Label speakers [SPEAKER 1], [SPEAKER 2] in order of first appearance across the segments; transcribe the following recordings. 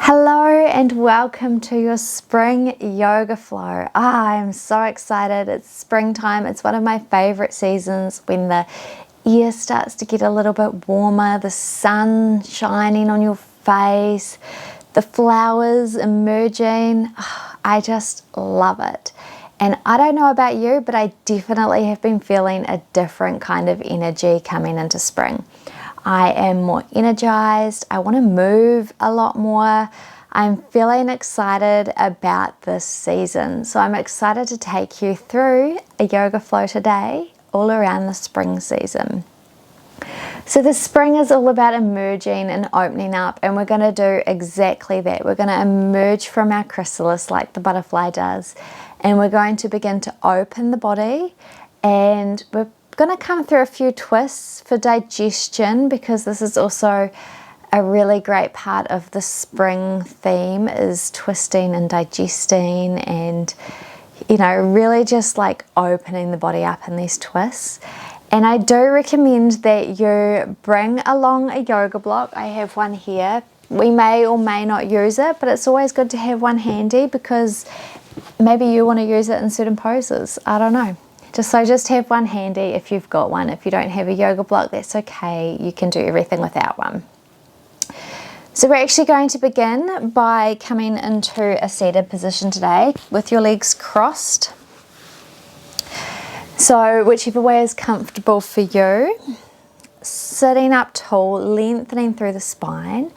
[SPEAKER 1] Hello and welcome to your spring yoga flow. I am so excited. It's springtime. It's one of my favorite seasons when the air starts to get a little bit warmer, the sun shining on your face, the flowers emerging. I just love it. And I don't know about you, but I definitely have been feeling a different kind of energy coming into spring. I am more energized. I want to move a lot more. I'm feeling excited about this season. So I'm excited to take you through a yoga flow today all around the spring season. So the spring is all about emerging and opening up, and we're going to do exactly that. We're going to emerge from our chrysalis like the butterfly does, and we're going to begin to open the body, and we're going to come through a few twists for digestion, because this is also a really great part of the spring theme, is twisting and digesting and, you know, really just like opening the body up in these twists. And I do recommend that you bring along a yoga block. I have one here. We may or may not use it, but it's always good to have one handy because maybe you want to use it in certain poses. I don't know. Just have one handy if you've got one. If you don't have a yoga block, that's okay. You can do everything without one. So we're actually going to begin by coming into a seated position today with your legs crossed. So whichever way is comfortable for you. Sitting up tall, lengthening through the spine.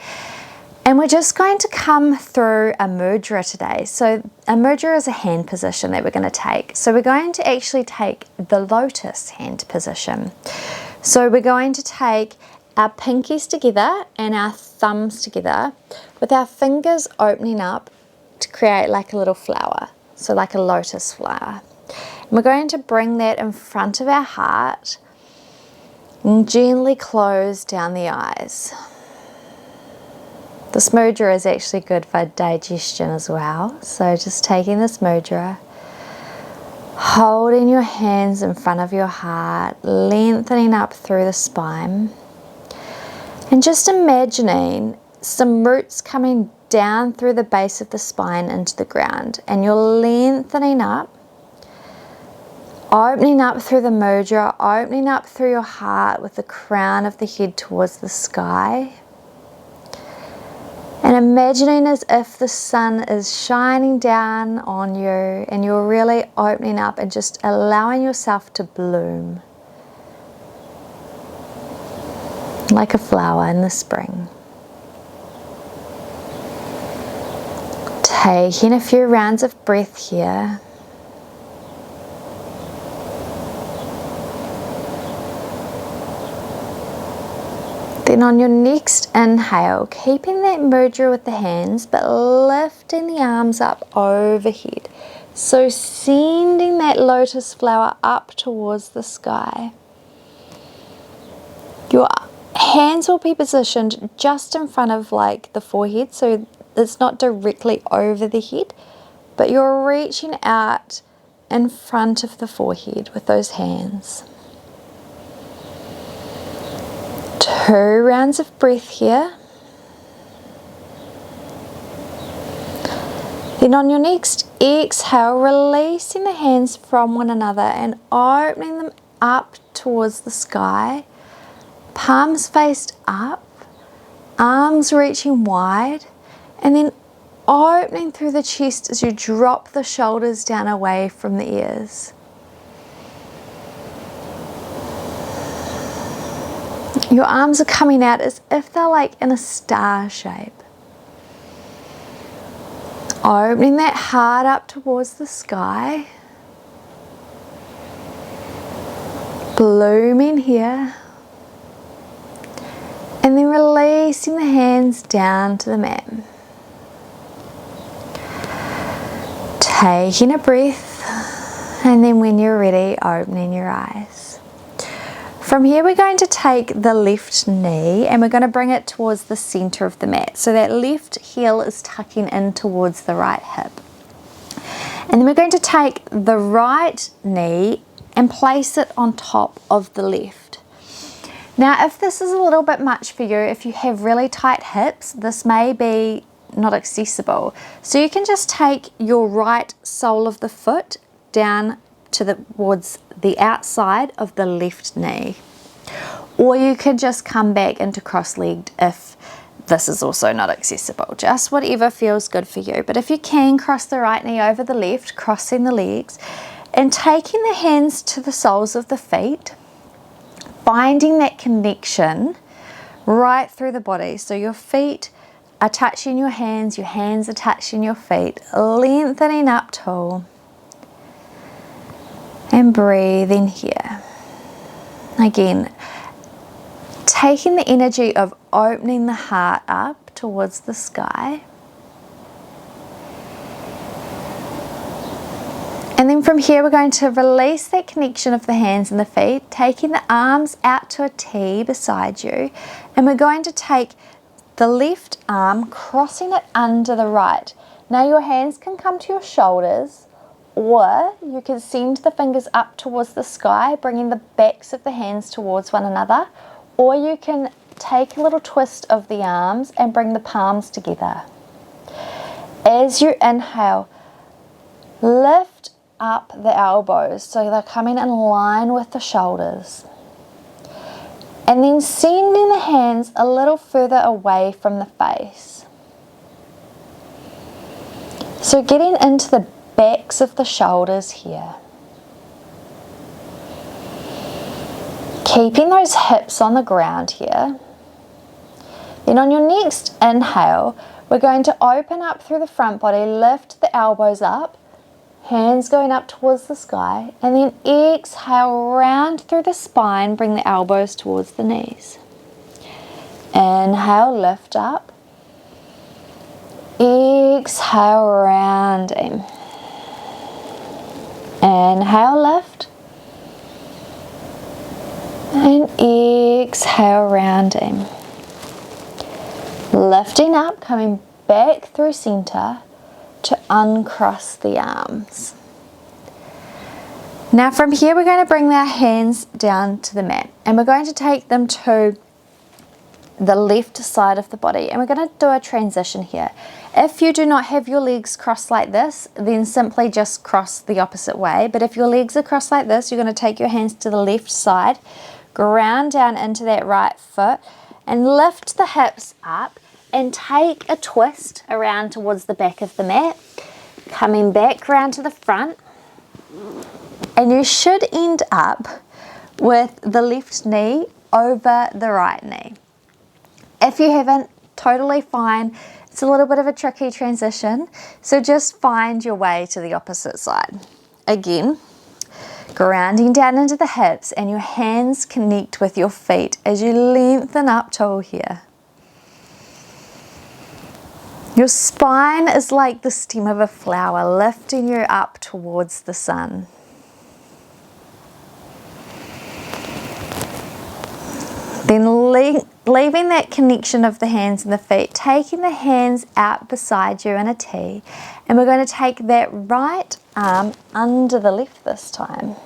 [SPEAKER 1] And we're just going to come through a mudra today. So a mudra is a hand position that we're going to take. So we're going to actually take the lotus hand position. So we're going to take our pinkies together and our thumbs together with our fingers opening up to create like a little flower. So like a lotus flower. And we're going to bring that in front of our heart and gently close down the eyes. This mudra is actually good for digestion as well. So just taking this mudra, holding your hands in front of your heart, lengthening up through the spine, and just imagining some roots coming down through the base of the spine into the ground. And you're lengthening up, opening up through the mudra, opening up through your heart with the crown of the head towards the sky. And imagining as if the sun is shining down on you and you're really opening up and just allowing yourself to bloom like a flower in the spring. Taking a few rounds of breath here. Then on your next inhale, keeping that mudra with the hands, but lifting the arms up overhead. So sending that lotus flower up towards the sky. Your hands will be positioned just in front of like the forehead, so it's not directly over the head, but you're reaching out in front of the forehead with those hands. 2 rounds of breath here. Then on your next exhale, releasing the hands from one another and opening them up towards the sky. Palms faced up, arms reaching wide, and then opening through the chest as you drop the shoulders down away from the ears. Your arms are coming out as if they're like in a star shape. Opening that heart up towards the sky. Blooming here. And then releasing the hands down to the mat. Taking a breath. And then when you're ready, opening your eyes. From here we're going to take the left knee and we're going to bring it towards the center of the mat. So that left heel is tucking in towards the right hip. And then we're going to take the right knee and place it on top of the left. Now if this is a little bit much for you, if you have really tight hips, this may be not accessible. So you can just take your right sole of the foot down towards the outside of the left knee. Or you could just come back into cross-legged if this is also not accessible. Just whatever feels good for you. But if you can, cross the right knee over the left, crossing the legs, and taking the hands to the soles of the feet, finding that connection right through the body. So your feet are touching your hands are touching your feet, lengthening up tall, and breathing here. Again, taking the energy of opening the heart up towards the sky. And then from here we're going to release that connection of the hands and the feet, taking the arms out to a T beside you, and we're going to take the left arm, crossing it under the right. Now your hands can come to your shoulders, or you can send the fingers up towards the sky, bringing the backs of the hands towards one another, or you can take a little twist of the arms and bring the palms together. As you inhale, lift up the elbows so they're coming in line with the shoulders, and then sending the hands a little further away from the face. So getting into the backs of the shoulders here, keeping those hips on the ground here. Then on your next inhale, we're going to open up through the front body, lift the elbows up, hands going up towards the sky, and then exhale, round through the spine, bring the elbows towards the knees. Inhale, lift up. Exhale, rounding. Inhale, lift. And exhale, rounding. Lifting up, coming back through center to uncross the arms. Now from here we're going to bring our hands down to the mat, and we're going to take them to the left side of the body, and we're going to do a transition here. If you do not have your legs crossed like this, then simply just cross the opposite way. But if your legs are crossed like this, you're going to take your hands to the left side, ground down into that right foot, and lift the hips up and take a twist around towards the back of the mat, coming back round to the front, and you should end up with the left knee over the right knee. If you haven't, totally fine. It's a little bit of a tricky transition, so just find your way to the opposite side. Again, grounding down into the hips, and your hands connect with your feet as you lengthen up tall here. Your spine is like the stem of a flower, lifting you up towards the sun. Then leaving that connection of the hands and the feet, taking the hands out beside you in a T, and we're going to take that right arm under the left this time.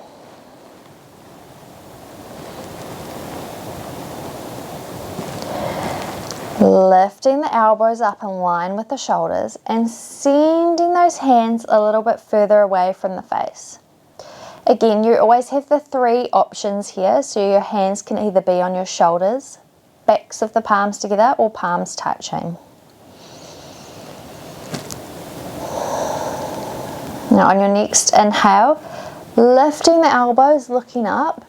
[SPEAKER 1] Lifting the elbows up in line with the shoulders and sending those hands a little bit further away from the face. Again, you always have the three options here, so your hands can either be on your shoulders, backs of the palms together, or palms touching. Now on your next inhale, lifting the elbows, looking up,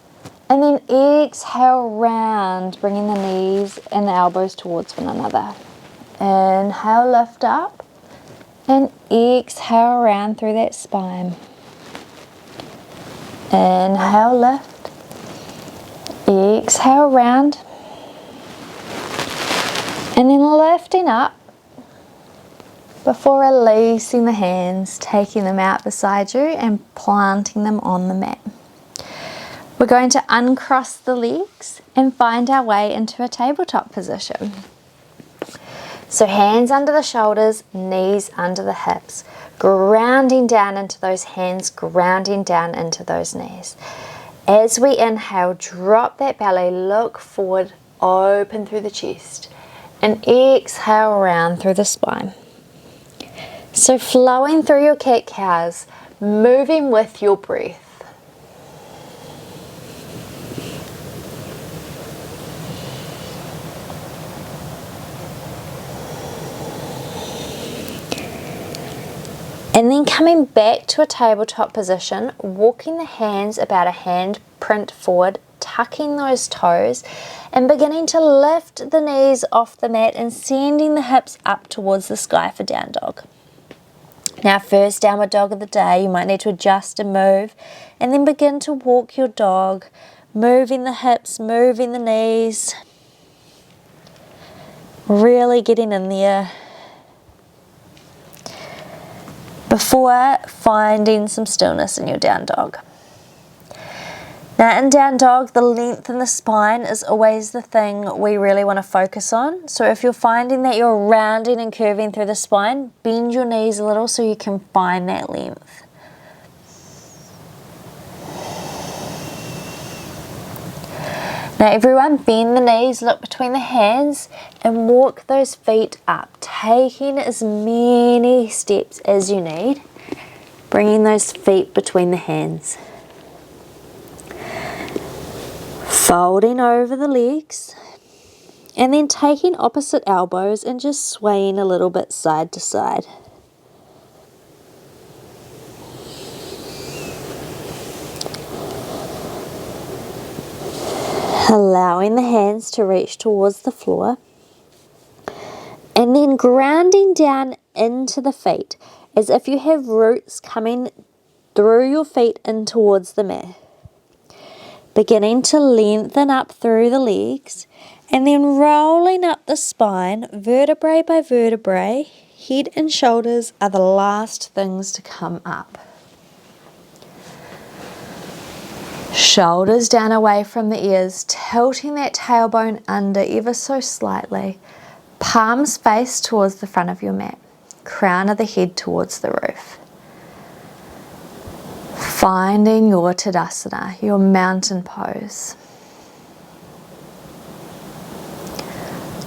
[SPEAKER 1] and then exhale round, bringing the knees and the elbows towards one another. Inhale, lift up, and exhale round through that spine. Inhale, lift, exhale round, and then lifting up before releasing the hands, taking them out beside you and planting them on the mat. We're going to uncross the legs and find our way into a tabletop position. So hands under the shoulders, knees under the hips, grounding down into those hands, grounding down into those knees. As we inhale, drop that belly, look forward, open through the chest, and exhale round through the spine. So flowing through your cat-cows, moving with your breath. And then coming back to a tabletop position, walking the hands about a hand print forward, tucking those toes and beginning to lift the knees off the mat and sending the hips up towards the sky for down dog. Now, first downward dog of the day, you might need to adjust and move, and then begin to walk your dog, moving the hips, moving the knees, really getting in there before finding some stillness in your down dog. Now in down dog, the length in the spine is always the thing we really want to focus on. So if you're finding that you're rounding and curving through the spine, bend your knees a little so you can find that length. Now everyone, bend the knees, look between the hands and walk those feet up, taking as many steps as you need, bringing those feet between the hands. Folding over the legs and then taking opposite elbows and just swaying a little bit side to side. Allowing the hands to reach towards the floor and then grounding down into the feet as if you have roots coming through your feet in towards the mat. Beginning to lengthen up through the legs and then rolling up the spine vertebrae by vertebrae. Head and shoulders are the last things to come up. Shoulders down away from the ears, tilting that tailbone under ever so slightly. Palms face towards the front of your mat. Crown of the head towards the roof. Finding your Tadasana, your mountain pose.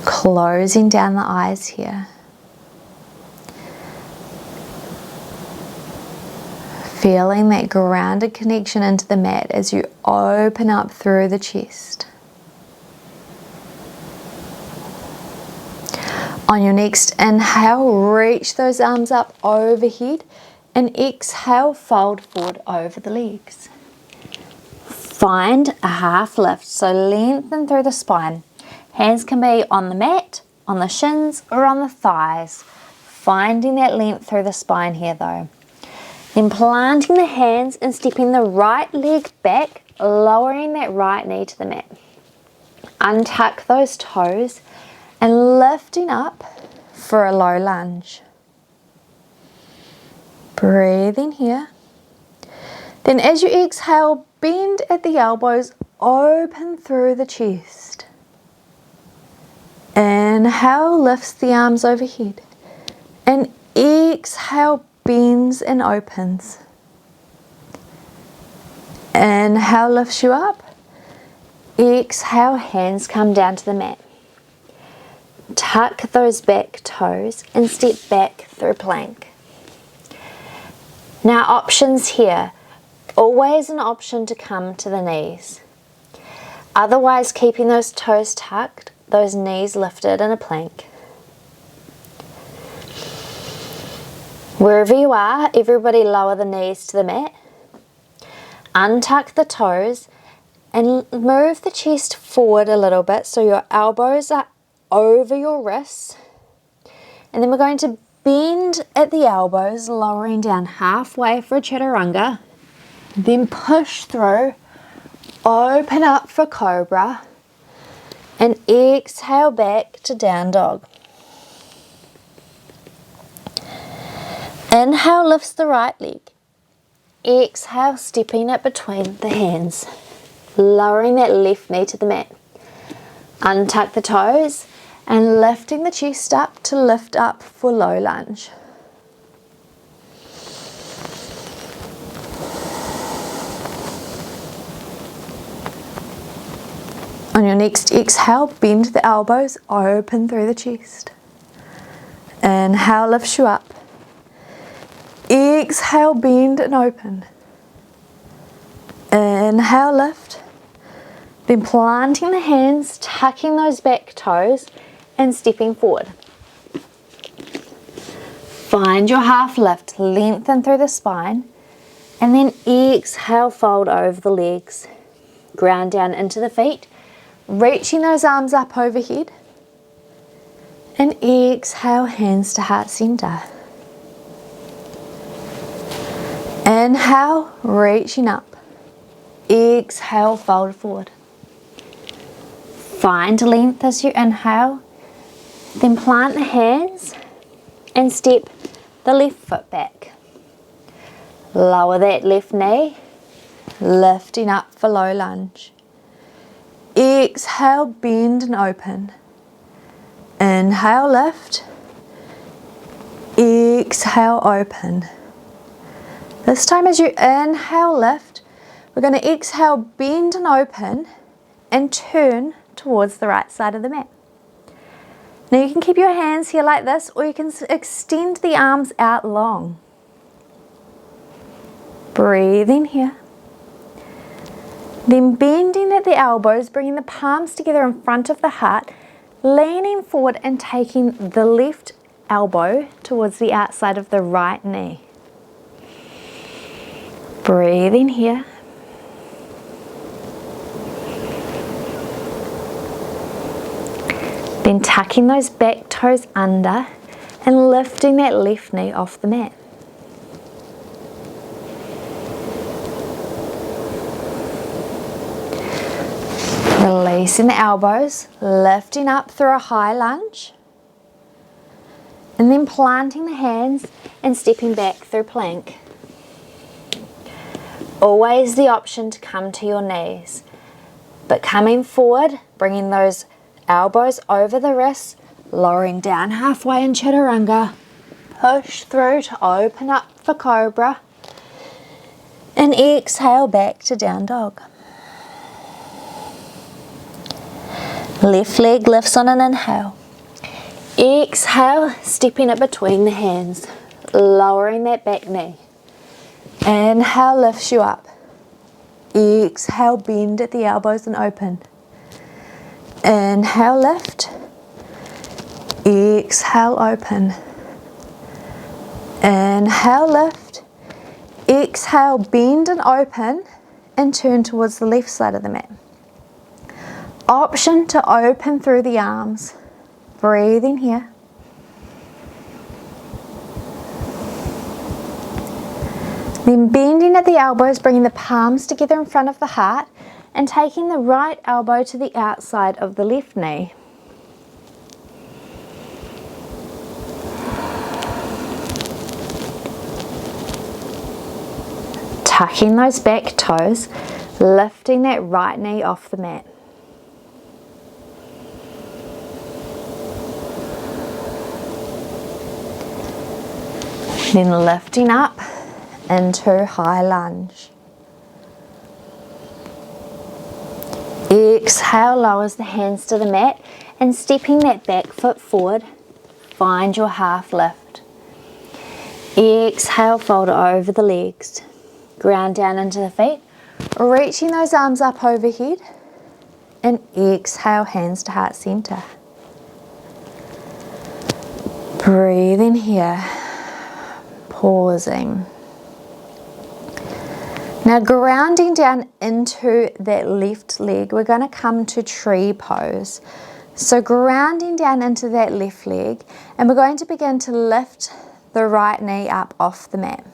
[SPEAKER 1] Closing down the eyes here. Feeling that grounded connection into the mat as you open up through the chest. On your next inhale, reach those arms up overhead. And exhale, fold forward over the legs. Find a half lift, so lengthen through the spine. Hands can be on the mat, on the shins, or on the thighs. Finding that length through the spine here though. Then planting the hands and stepping the right leg back, lowering that right knee to the mat. Untuck those toes and lifting up for a low lunge. Breathing here. Then as you exhale, bend at the elbows, open through the chest. Inhale, lifts the arms overhead. And exhale, bends and opens. Inhale, lifts you up. Exhale, hands come down to the mat. Tuck those back toes and step back through plank. Now options here, always an option to come to the knees. Otherwise keeping those toes tucked, those knees lifted in a plank. Wherever you are, everybody lower the knees to the mat. Untuck the toes and move the chest forward a little bit so your elbows are over your wrists. And then we're going to bend at the elbows, lowering down halfway for a chaturanga. Then push through, open up for cobra, and exhale back to down dog. Inhale, lifts the right leg. Exhale, stepping it between the hands, lowering that left knee to the mat. Untuck the toes and lifting the chest up to lift up for low lunge. On your next exhale, bend the elbows, open through the chest. Inhale, lifts you up. Exhale, bend and open. Inhale, lift. Then planting the hands, tucking those back toes and stepping forward. Find your half lift, lengthen through the spine, and then exhale, fold over the legs. Ground down into the feet, reaching those arms up overhead, and exhale, hands to heart center. Inhale, reaching up. Exhale, fold forward. Find length as you inhale, then plant the hands and step the left foot back. Lower that left knee, lifting up for low lunge. Exhale, bend and open. Inhale, lift. Exhale, open. This time as you inhale, lift, we're going to exhale, bend and open, and turn towards the right side of the mat. Now you can keep your hands here like this, or you can extend the arms out long. Breathe in here. Then bending at the elbows, bringing the palms together in front of the heart, leaning forward and taking the left elbow towards the outside of the right knee. Breathe in here. Then tucking those back toes under and lifting that left knee off the mat. Releasing the elbows, lifting up through a high lunge, and then planting the hands and stepping back through plank. Always the option to come to your knees, but coming forward, bringing those elbows over the wrists, lowering down halfway in chaturanga, push through to open up for cobra, and exhale back to down dog. Left leg lifts on an inhale. Exhale, stepping it between the hands, lowering that back knee. Inhale, lifts you up. Exhale, bend at the elbows and open. Inhale, lift. Exhale, open. Inhale, lift. Exhale, bend and open, and turn towards the left side of the mat. Option to open through the arms. Breathe in here. Then bending at the elbows, bringing the palms together in front of the heart and taking the right elbow to the outside of the left knee. Tucking those back toes, lifting that right knee off the mat. Then lifting up into high lunge. Exhale, lowers the hands to the mat and stepping that back foot forward, find your half lift. Exhale, fold over the legs. Ground down into the feet, reaching those arms up overhead, and exhale, hands to heart center. Breathe in here, pausing. Now grounding down into that left leg, we're going to come to tree pose. So grounding down into that left leg, and we're going to begin to lift the right knee up off the mat.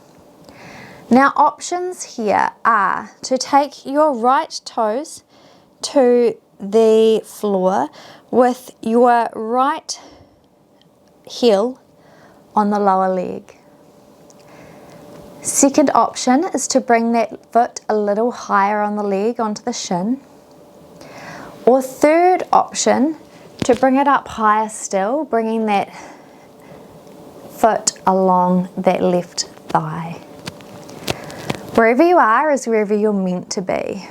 [SPEAKER 1] Now options here are to take your right toes to the floor with your right heel on the lower leg. Second option is to bring that foot a little higher on the leg onto the shin. Or third option, to bring it up higher still, bringing that foot along that left thigh. Wherever you are is wherever you're meant to be.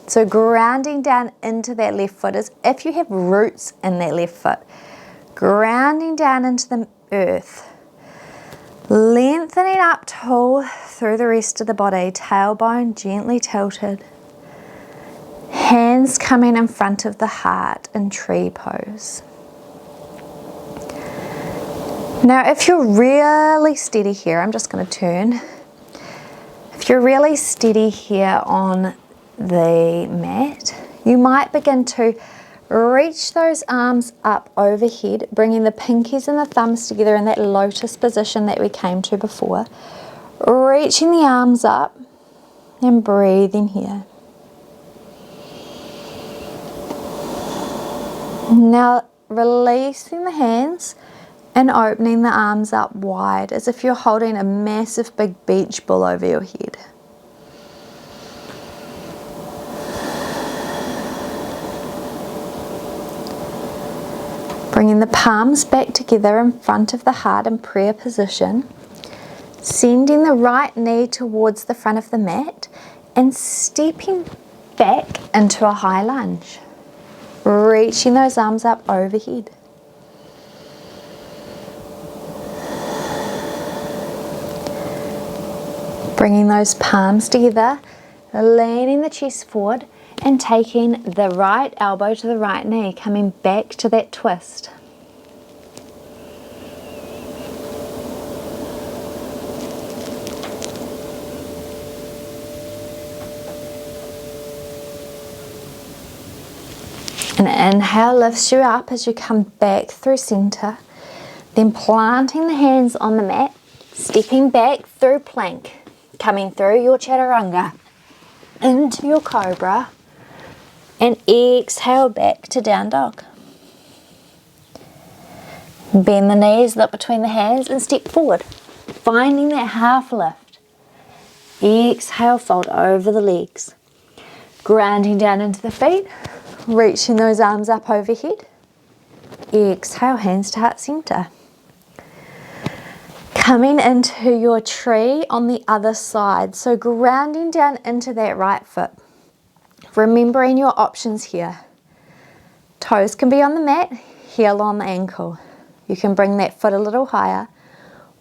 [SPEAKER 1] So grounding down into that left foot as if you have roots in that left foot. Grounding down into the earth. Lengthening Opening up tall through the rest of the body, tailbone gently tilted. Hands coming in front of the heart in tree pose. Now if you're really steady here, I'm just going to turn. If you're really steady here on the mat, you might begin to reach those arms up overhead, bringing the pinkies and the thumbs together in that lotus position that we came to before. Reaching the arms up and breathing here. Now releasing the hands and opening the arms up wide as if you're holding a massive big beach ball over your head. Bringing the palms back together in front of the heart in prayer position. Sending the right knee towards the front of the mat and stepping back into a high lunge. Reaching those arms up overhead. Bringing those palms together, leaning the chest forward and taking the right elbow to the right knee, coming back to that twist. An inhale lifts you up as you come back through center, then planting the hands on the mat, stepping back through plank, coming through your chaturanga into your cobra, and exhale back to down dog. Bend the knees, look between the hands and step forward, finding that half lift. Exhale, fold over the legs, grounding down into the feet, reaching those arms up overhead. Exhale, hands to heart center. Coming into your tree on the other side, so grounding down into that right foot. Remembering your options here. Toes can be on the mat, heel on the ankle. You can bring that foot a little higher,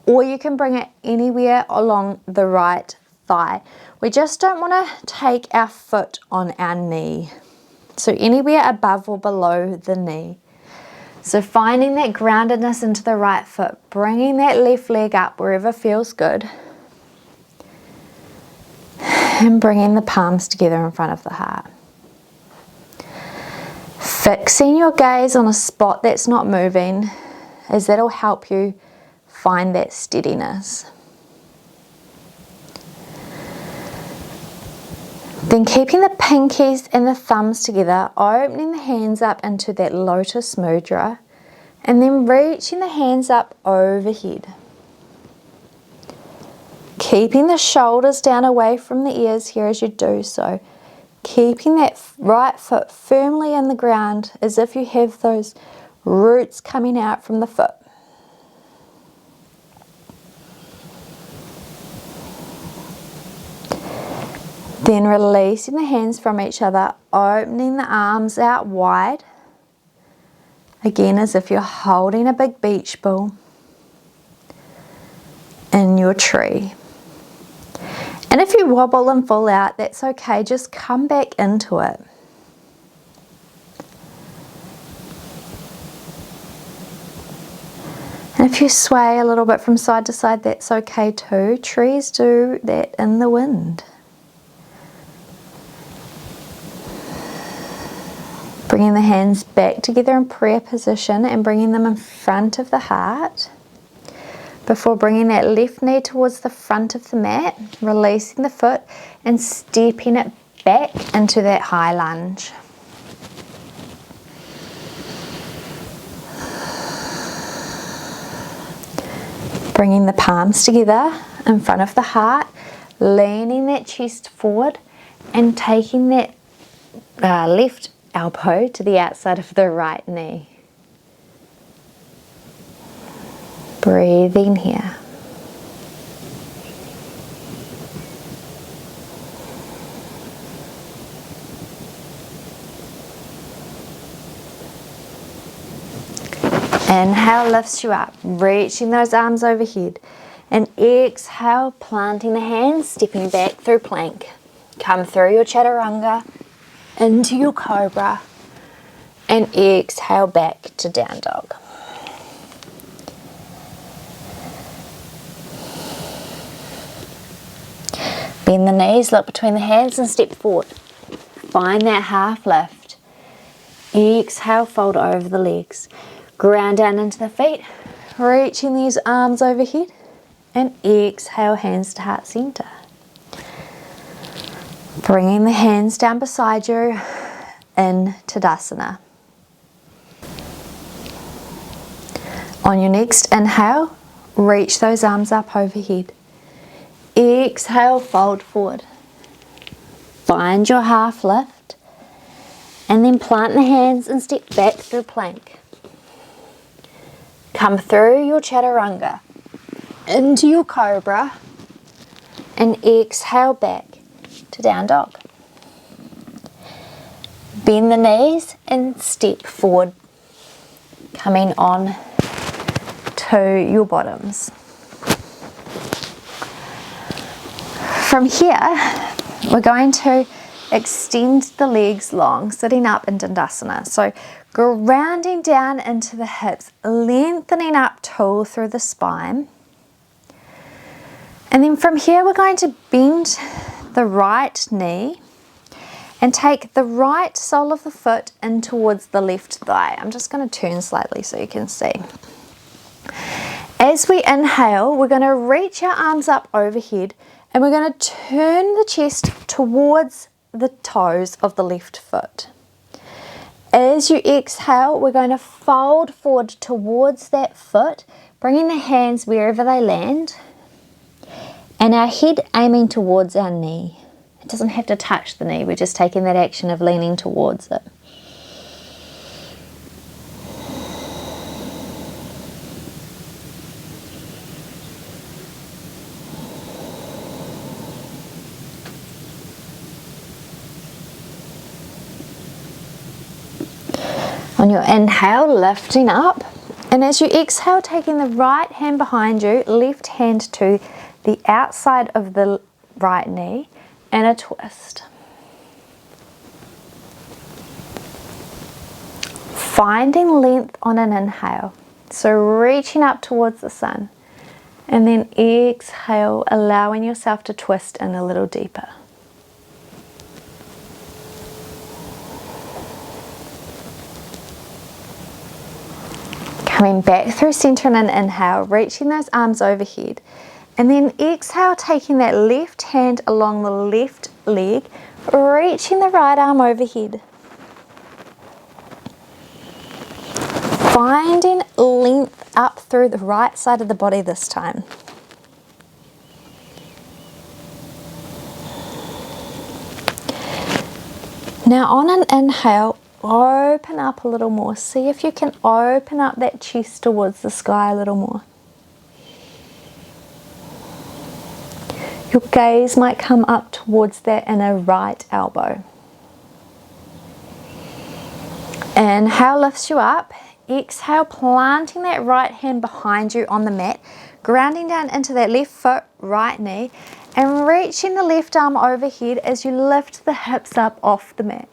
[SPEAKER 1] or you can bring it anywhere along the right thigh. We just don't want to take our foot on our knee. So anywhere above or below the knee. So finding that groundedness into the right foot, bringing that left leg up wherever feels good, and bringing the palms together in front of the heart. Fixing your gaze on a spot that's not moving, as that'll help you find that steadiness. Then keeping the pinkies and the thumbs together, opening the hands up into that lotus mudra, and then reaching the hands up overhead. Keeping the shoulders down away from the ears here as you do so. Keeping that right foot firmly in the ground as if you have those roots coming out from the foot. Then releasing the hands from each other, opening the arms out wide. Again, as if you're holding a big beach ball in your tree. And if you wobble and fall out, that's okay. Just come back into it. And if you sway a little bit from side to side, that's okay too. Trees do that in the wind. Bringing the hands back together in prayer position and bringing them in front of the heart. Before bringing that left knee towards the front of the mat, releasing the foot and stepping it back into that high lunge. Bringing the palms together in front of the heart, leaning that chest forward and taking that left elbow to the outside of the right knee. Breathing here. Inhale lifts you up, reaching those arms overhead. And exhale, planting the hands, stepping back through plank. Come through your chaturanga, into your cobra, and exhale back to down dog. Bend the knees, look between the hands and step forward. Find that half lift. Exhale, fold over the legs. Ground down into the feet, reaching these arms overhead. And exhale, hands to heart center. Bringing the hands down beside you in Tadasana. On your next inhale, reach those arms up overhead. Exhale, fold forward. Find your half lift and then plant the hands and step back through plank. Come through your chaturanga into your cobra and exhale back to down dog. Bend the knees and step forward, coming on to your bottoms. From here, we're going to extend the legs long, sitting up in Dandasana. So grounding down into the hips, lengthening up tall through the spine. And then from here, we're going to bend the right knee and take the right sole of the foot in towards the left thigh. I'm just going to turn slightly so you can see. As we inhale, we're going to reach our arms up overhead and we're going to turn the chest towards the toes of the left foot. As you exhale, we're going to fold forward towards that foot, bringing the hands wherever they land, and our head aiming towards our knee. It doesn't have to touch the knee, we're just taking that action of leaning towards it. On your inhale, lifting up, and as you exhale, taking the right hand behind you, left hand to the outside of the right knee, and a twist. Finding length on an inhale, so reaching up towards the sun, and then exhale, allowing yourself to twist in a little deeper. Coming back through center in an inhale, reaching those arms overhead. And then exhale, taking that left hand along the left leg, reaching the right arm overhead. Finding length up through the right side of the body this time. Now on an inhale, open up a little more. See if you can open up that chest towards the sky a little more. Your gaze might come up towards that inner right elbow. Inhale lifts you up. Exhale, planting that right hand behind you on the mat, grounding down into that left foot, right knee, and reaching the left arm overhead as you lift the hips up off the mat.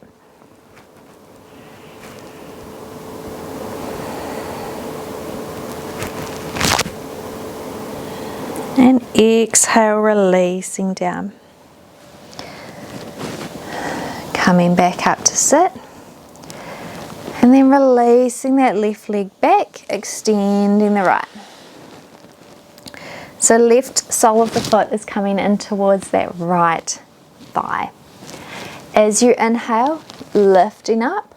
[SPEAKER 1] And exhale, releasing down. Coming back up to sit. And then releasing that left leg back, extending the right. So left sole of the foot is coming in towards that right thigh. As you inhale, lifting up,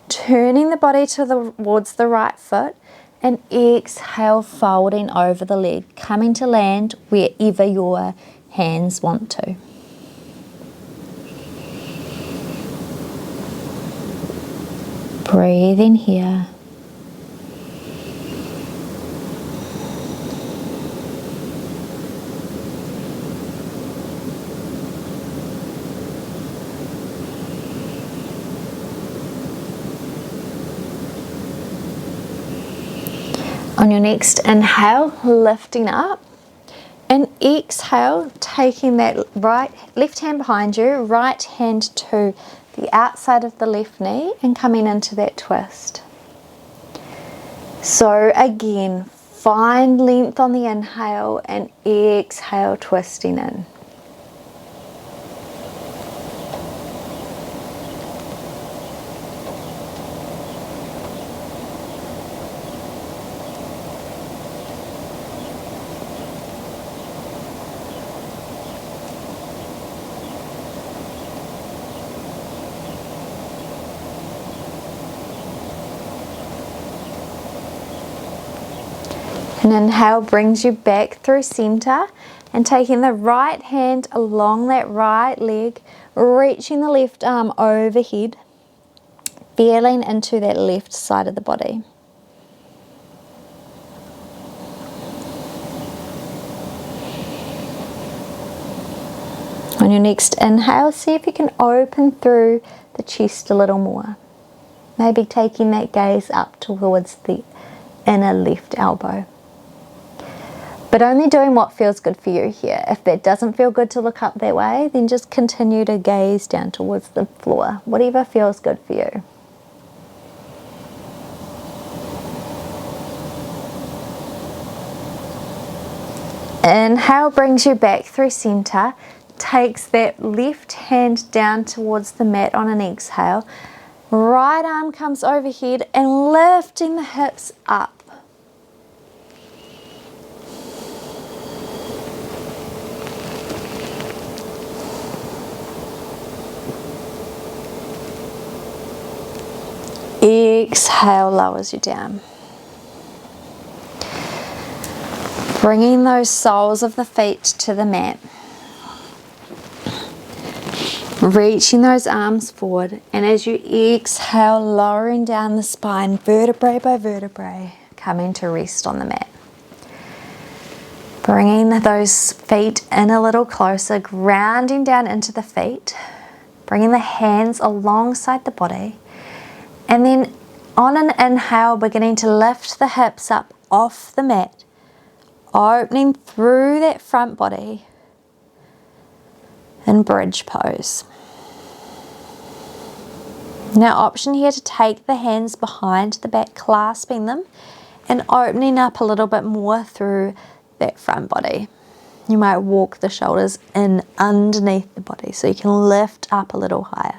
[SPEAKER 1] turning the body towards the right foot, and exhale, folding over the leg, coming to land wherever your hands want to. Breathe in here. On your next inhale, lifting up, And exhale, taking that left hand behind you, right hand to the outside of the left knee and coming into that twist. So again, find length on the inhale and exhale, twisting in. An inhale brings you back through center, and taking the right hand along that right leg, reaching the left arm overhead, feeling into that left side of the body. On your next inhale, see if you can open through the chest a little more. Maybe taking that gaze up towards the inner left elbow. But only doing what feels good for you here. If that doesn't feel good to look up that way, then just continue to gaze down towards the floor. Whatever feels good for you. Inhale brings you back through center. Takes that left hand down towards the mat on an exhale. Right arm comes overhead and lifting the hips up. Exhale, lowers you down. Bringing those soles of the feet to the mat. Reaching those arms forward, and as you exhale, lowering down the spine, vertebrae by vertebrae, coming to rest on the mat. Bringing those feet in a little closer, grounding down into the feet. Bringing the hands alongside the body. And then on an inhale, beginning to lift the hips up off the mat, opening through that front body in bridge pose. Now, option here to take the hands behind the back, clasping them and opening up a little bit more through that front body. You might walk the shoulders in underneath the body so you can lift up a little higher.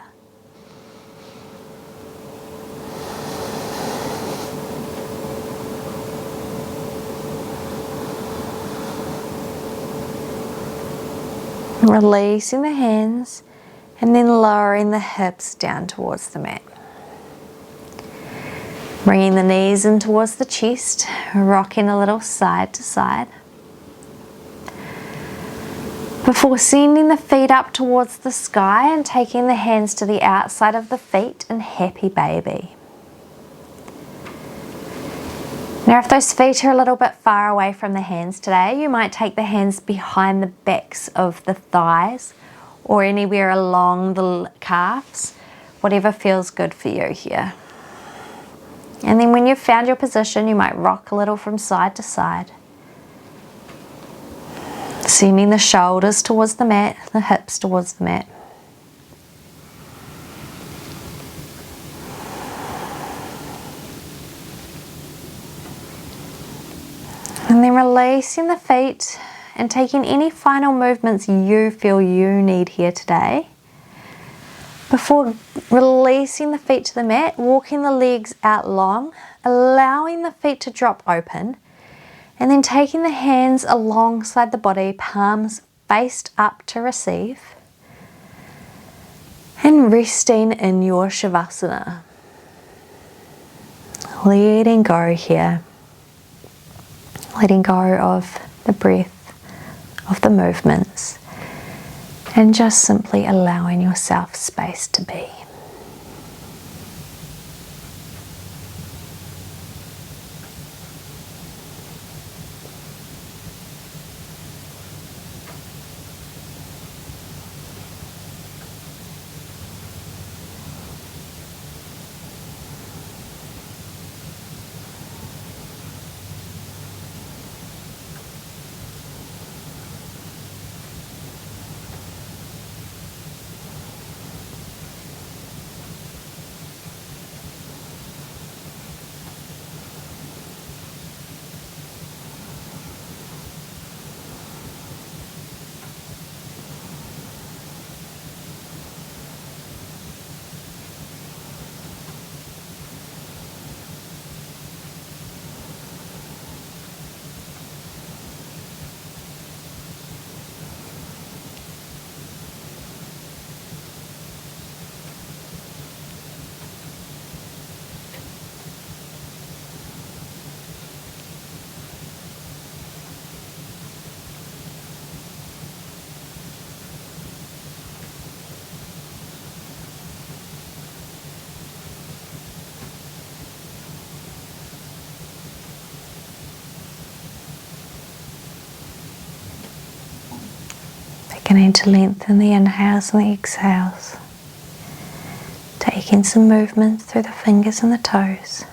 [SPEAKER 1] Releasing the hands and then lowering the hips down towards the mat. Bringing the knees in towards the chest, rocking a little side to side. Before sending the feet up towards the sky and taking the hands to the outside of the feet in happy baby. Now, if those feet are a little bit far away from the hands today, you might take the hands behind the backs of the thighs or anywhere along the calves, whatever feels good for you here. And then when you've found your position, you might rock a little from side to side. Sending the shoulders towards the mat, the hips towards the mat. And then releasing the feet and taking any final movements you feel you need here today. Before releasing the feet to the mat, walking the legs out long, allowing the feet to drop open, and then taking the hands alongside the body, palms faced up to receive, and resting in your Shavasana. Letting go here. Letting go of the breath, of the movements, and just simply allowing yourself space to be. Beginning to lengthen the inhales and the exhales. Taking some movement through the fingers and the toes.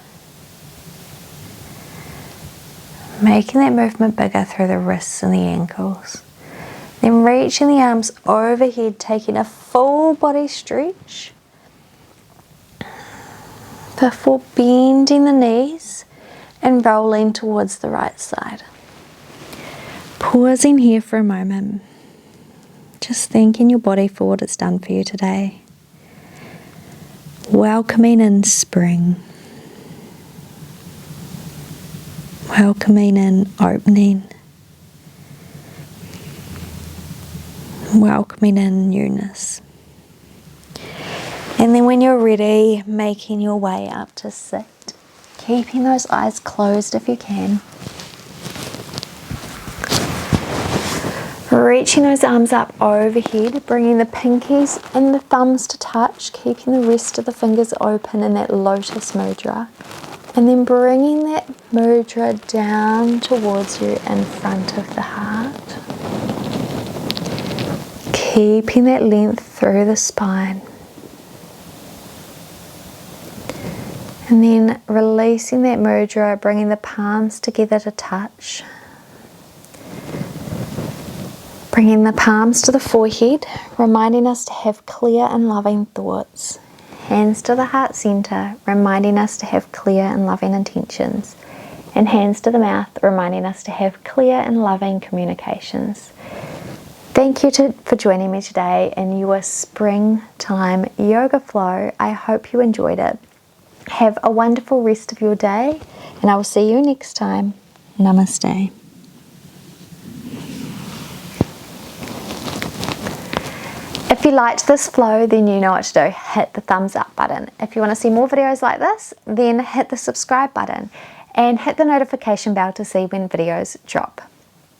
[SPEAKER 1] Making that movement bigger through the wrists and the ankles. Then reaching the arms overhead, taking a full body stretch. Before bending the knees and rolling towards the right side. Pausing here for a moment. Just thanking your body for what it's done for you today. Welcoming in spring. Welcoming in opening. Welcoming in newness. And then when you're ready, making your way up to sit. Keeping those eyes closed if you can. Reaching those arms up overhead, bringing the pinkies and the thumbs to touch, keeping the rest of the fingers open in that lotus mudra. And then bringing that mudra down towards you in front of the heart. Keeping that length through the spine. And then releasing that mudra, bringing the palms together to touch. Bringing the palms to the forehead, reminding us to have clear and loving thoughts. Hands to the heart center, reminding us to have clear and loving intentions. And hands to the mouth, reminding us to have clear and loving communications. Thank you for joining me today in your springtime yoga flow. I hope you enjoyed it. Have a wonderful rest of your day, and I will see you next time. Namaste. If you liked this flow, then you know what to do. Hit the thumbs up button. If you want to see more videos like this, then hit the subscribe button and hit the notification bell to see when videos drop.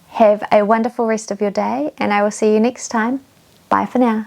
[SPEAKER 1] Have a wonderful rest of your day, and I will see you next time. Bye for now.